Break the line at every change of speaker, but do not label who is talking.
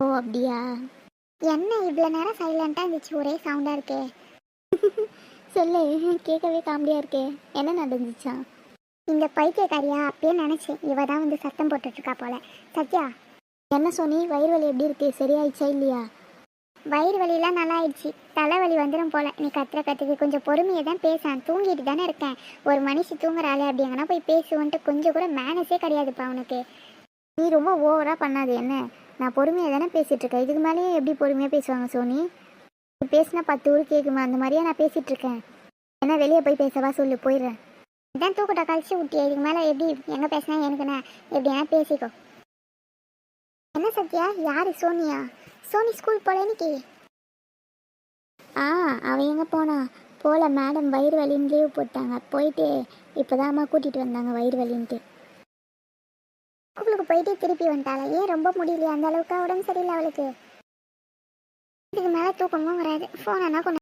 ஓ அப்படியா?
என்ன இவ்வளோ நேரம் சைலண்ட்டாக இருந்துச்சு, ஒரே சவுண்டாக இருக்கே?
சொல்லு, கேட்கவே காமெடியாக இருக்கே. என்ன நடந்துச்சா?
இந்த பைத்தியக்காரியா அப்பயே நினச்சேன், இவ தான் வந்து சத்தம் போட்டுட்ருக்கா போல. சத்யா,
என்ன சோனி, வயிறு வலி எப்படி இருக்கு? சரியாயிடுச்சா இல்லையா?
வயிறு வலியெல்லாம் நல்லா ஆயிடுச்சு. தலைவலி வந்துடும் போல. நீ கத்துக்கு கொஞ்சம் பொறுமையை தான் பேசேன். தூங்கிட்டு தானே இருக்கேன். ஒரு மனுஷி தூங்குறாளே அப்படி எங்கன்னா போய் பேசுவோன்ட்டு கொஞ்சம் கூட மேனஸே கிடையாதுப்பா உனக்கு.
நீ ரொம்ப ஓவராக பண்ணாது என்ன? நான் பொறுமையாக தானே பேசிகிட்டு இருக்கேன். இதுக்கு மேலேயே எப்படி பொறுமையாக பேசுவாங்க சோனி? நீ பேசினா 10 ஊர் கேட்குமா? அந்த மாதிரியே நான் பேசிகிட்டு இருக்கேன். என்ன வெளியே போய் பேசவா? சொல்லு, போயிடுறேன்.
இதான் தூக்கிட்ட கழிச்சு விட்டியே, இதுக்கு மேலே எப்படி எங்கே பேசினா எனக்குண்ணே? எப்படின்னா பேசிக்கோ. என்ன சத்யா, யாரு? சோனியா? சோனி ஸ்கூல் போல இன்னைக்கு?
அவன் எங்கே போனா? போல மேடம் வயிறு வலின்னு லீவ் போட்டாங்க. போயிட்டு இப்போதான் அம்மா கூட்டிகிட்டு வந்தாங்க வயிறு வலின்ட்டு.
ஸ்கூலுக்கு போயிட்டு திருப்பி வந்துட்டாளா? ஏன் ரொம்ப முடியலையா? அந்த அளவுக்கு உடம்பு சரியில்லை அவளுக்கு? இதுக்கு மேலே தூக்கமும் வராது. ஃபோன் என்ன